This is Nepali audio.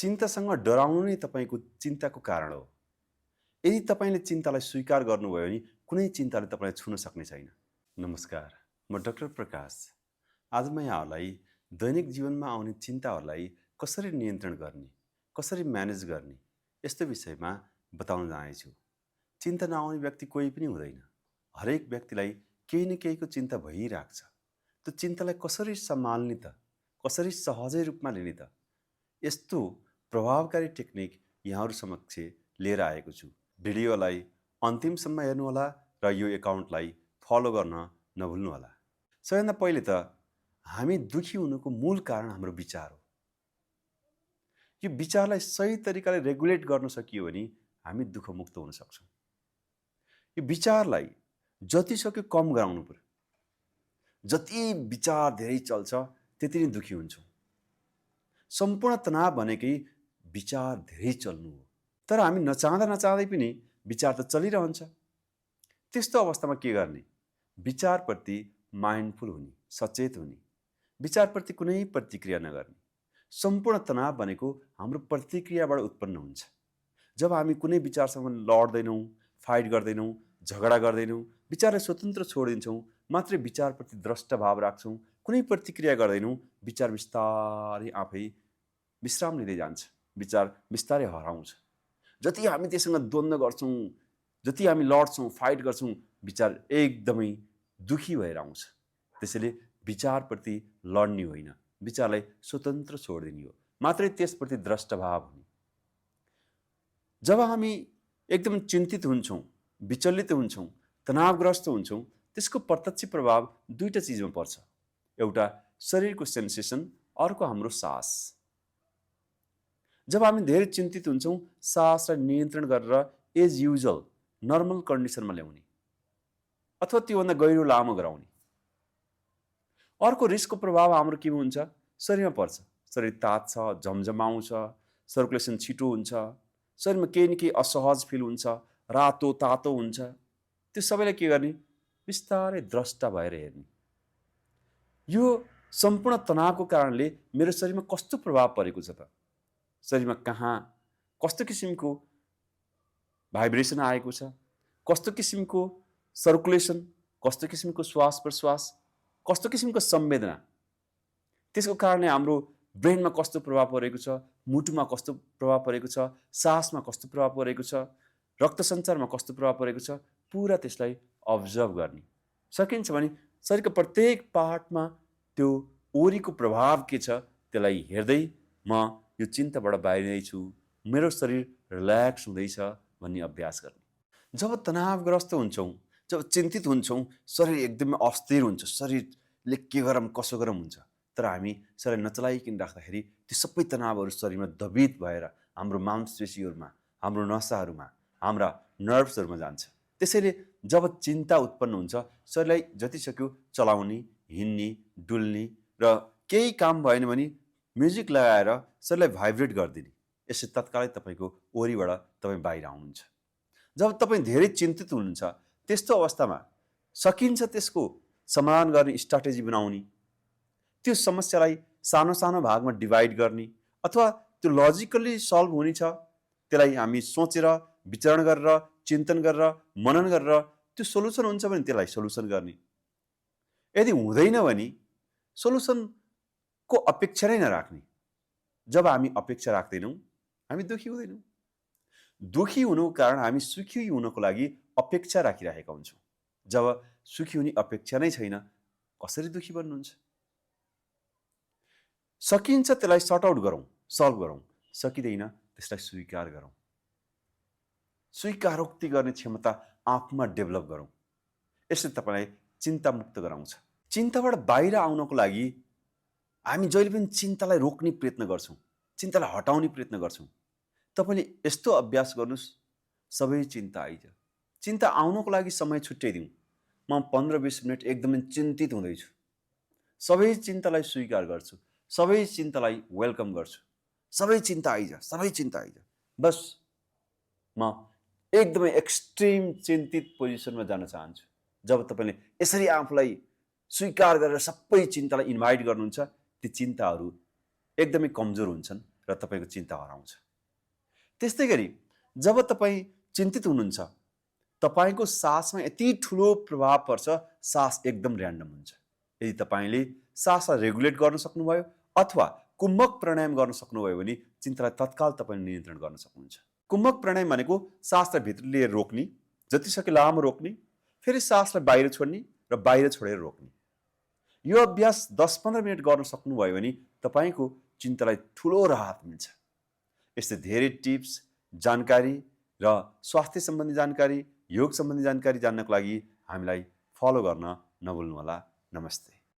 चिन्तासँग डराउनु नै तपाईँको चिन्ताको कारण हो। यदि तपाईँले चिन्तालाई स्वीकार गर्नुभयो भने कुनै चिन्ताले तपाईँलाई छुन सक्ने छैन। नमस्कार, म डाक्टर प्रकाश। आज म यहाँहरूलाई दैनिक जीवनमा आउने चिन्ताहरूलाई कसरी नियन्त्रण गर्ने, कसरी म्यानेज गर्ने, यस्तो विषयमा बताउन जानेछु। चिन्ता नआउने व्यक्ति कोही पनि हुँदैन। हरेक व्यक्तिलाई केही न केहीको चिन्ता भइरहेको छ। त्यो चिन्तालाई कसरी सम्हाल्ने त, कसरी सहजै रूपमा लिने त, यस्तो प्रभावकारी टेक्निक यहाँहरू समक्ष लिएर आएको छु। भिडियोलाई अन्तिमसम्म हेर्नुहोला र यो एकाउन्टलाई फलो गर्न नभुल्नुहोला। सबैभन्दा पहिले त हामी दुखी हुनुको मूल कारण हाम्रो विचार हो। यो विचारलाई सही तरिकाले रेगुलेट गर्न सकियो भने हामी दुःखमुक्त हुन सक्छौँ। यो विचारलाई जति सक्यो कम गराउनु पर्यो। जति विचार धेरै चल्छ त्यति नै दुखी हुन्छौँ। सम्पूर्ण तनाव भनेकै विचार धेरै चल्नु हो। तर हामी नचाहँदै पनि विचार त चलिरहन्छ। त्यस्तो अवस्थामा के गर्ने? विचारप्रति माइन्डफुल हुने, सचेत हुने, विचारप्रति कुनै प्रतिक्रिया नगर्ने। सम्पूर्ण तनाव भनेको हाम्रो प्रतिक्रियाबाट उत्पन्न हुन्छ। जब हामी कुनै विचारसँग लड्दैनौँ, फाइट गर्दैनौँ, झगडा गर्दैनौँ, विचारलाई स्वतन्त्र छोडिदिन्छौँ, मात्रै विचारप्रति द्रष्टा भाव राख्छौँ, कुनै प्रतिक्रिया गर्दैनौँ, विचार बिस्तारै आफै विश्राम लिँदै जान्छ। विचार बिस्तारै हराउँछ। जति हामी त्यससँग द्वन्द्व गर्छौँ, जति हामी लड्छौँ, फाइट गर्छौँ, विचार एकदमै दुखी भएर आउँछ। त्यसैले विचारप्रति लड्ने होइन, विचारलाई स्वतन्त्र छोडिदिने हो, मात्रै त्यसप्रति द्रष्टभाव हुने। जब हामी एकदम चिन्तित हुन्छौँ, विचलित हुन्छौँ, तनावग्रस्त हुन्छौँ, त्यसको प्रत्यक्ष प्रभाव दुईटा चिजमा पर्छ। एउटा शरीरको सेन्सेसन, अर्को हाम्रो सास। जब हामी धेरै चिन्तित हुन्छौँ, सासलाई नियन्त्रण गरेर एज युजल नर्मल कन्डिसनमा ल्याउने अथवा त्योभन्दा गहिरो लामो गराउने। अर्को रिस्कको प्रभाव हाम्रो के हुन्छ? शरीरमा पर्छ। शरीर तात्छ, झमझमाउँछ, सर्कुलेसन छिटो हुन्छ, शरीरमा केही न केही असहज फिल हुन्छ, रातो तातो हुन्छ। त्यो सबैलाई के गर्ने? बिस्तारै द्रष्टा भएर हेर्ने। यो सम्पूर्ण तनावको कारणले मेरो शरीरमा कस्तो प्रभाव परेको छ त? शरीरमा कहाँ कस्तो किसिमको भाइब्रेसन आएको छ, कस्तो किसिमको सर्कुलेसन, कस्तो किसिमको श्वास प्रश्वास, कस्तो किसिमको संवेदना, त्यसको कारणले हाम्रो ब्रेनमा कस्तो प्रभाव परेको छ, मुटुमा कस्तो प्रभाव परेको छ, सासमा कस्तो प्रभाव परेको छ, रक्त सञ्चारमा कस्तो प्रभाव परेको छ, पुरा त्यसलाई अब्जर्भ गर्ने। सकिन्छ भने शरीरको प्रत्येक पार्टमा त्यो वरिको प्रभाव के छ त्यसलाई हेर्दै म यो चिन्ताबाट बाहिरिँदैछु, मेरो शरीर रिल्याक्स हुँदैछ भन्ने अभ्यास गर्ने। जब तनावग्रस्त हुन्छौँ, जब चिन्तित हुन्छौँ, शरीर एकदमै अस्थिर हुन्छ, शरीरले के गरौँ कसो गरौँ हुन्छ। तर हामी शरीर नचलाइकन राख्दाखेरि त्यो सबै तनावहरू शरीरमा दबित भएर हाम्रो मांसपेशीहरूमा, हाम्रो नसाहरूमा, हाम्रा नर्भ्सहरूमा जान्छ। त्यसैले जब चिन्ता उत्पन्न हुन्छ, शरीरलाई जति सक्यो चलाउने, हिँड्ने, डुल्ने र केही काम भएन भने म्युजिक लगाएर शरीरलाई भाइब्रेट गरिदिने। यसले तत्कालै तपाईँको वरिबाट तपाईँ बाहिर आउनुहुन्छ। जब तपाईँ धेरै चिन्तित हुनुहुन्छ, त्यस्तो अवस्थामा सकिन्छ त्यसको समाधान गर्ने स्ट्राटेजी बनाउने, त्यो समस्यालाई सानो सानो भागमा डिभाइड गर्ने, अथवा त्यो लजिकल्ली सल्भ हुने छ त्यसलाई हामी सोचेर, विचारण गरेर, चिन्तन गरेर, मनन गरेर त्यो सोलुसन हुन्छ भने त्यसलाई सोलुसन गर्ने। यदि हुँदैन भने सोलुसनको अपेक्षा नै नराख्ने। जब हामी अपेक्षा राख्दैनौँ, हामी दुखी हुँदैनौँ। दुखी हुनुको कारण हामी सुखी हुनको लागि अपेक्षा राखिरहेका हुन्छौँ। जब सुखी हुने अपेक्षा नै छैन, कसरी दुखी बन्नुहुन्छ? सकिन्छ त्यसलाई सर्ट आउट गरौँ, सल्भ गरौँ, सकिँदैन त्यसलाई स्वीकार गरौँ। स्वीकारोक्ति गर्ने क्षमता आफूमा डेभलप गरौँ। यसले तपाईँलाई चिन्तामुक्त गराउँछ। चिन्ताबाट बाहिर आउनको लागि हामी जहिले पनि चिन्तालाई रोक्ने प्रयत्न गर्छौँ, चिन्तालाई हटाउने प्रयत्न गर्छौँ। तपाईँले यस्तो अभ्यास गर्नुहोस्, सबै चिन्ता आइज। चिन्ता आउनको लागि समय छुट्याइदिउँ। म 15-20 मिनट एकदमै चिन्तित हुँदैछु, सबै चिन्तालाई स्वीकार गर्छु, सबै चिन्तालाई वेलकम गर्छु, सबै चिन्ता आइज, सबै चिन्ता आइज। बस म एकदमै एक्सट्रिम चिन्तित पोजिसनमा जान चाहन्छु। जब तपाईँले यसरी आफूलाई स्वीकार गरेर सबै चिन्तालाई इन्भाइट गर्नुहुन्छ, ती चिन्ताहरू एकदमै कमजोर हुन्छन् र र तपाईँको चिन्ता हराउँछ। त्यस्तै गरी जब तपाईँ चिन्तित हुनुहुन्छ, तपाईँको सासमा यति ठुलो प्रभाव पर्छ, सास एकदम ऱ्यान्डम हुन्छ। यदि तपाईँले सासलाई रेगुलेट गर्न सक्नुभयो अथवा कुम्भक प्राणायाम गर्न सक्नुभयो भने चिन्तालाई तत्काल तपाईँले नियन्त्रण गर्न सक्नुहुन्छ। कुम्भक प्राणायाम भनेको सासलाई भित्र लिएर रोक्ने, जतिसक्यो लामो रोक्ने, फेरि सासलाई बाहिर छोड्ने र बाहिर छोडेर रोक्ने। यो अभ्यास 10-15 मिनट गर्न सक्नुभयो भने तपाईँको चिन्तालाई ठुलो राहत मिल्छ। यस्तै धेरै टिप्स, जानकारी र स्वास्थ्य सम्बन्धी जानकारी, योग सम्बन्धी जानकारी जान्नको लागि हामीलाई फलो गर्न नभुल्नुहोला। नमस्ते।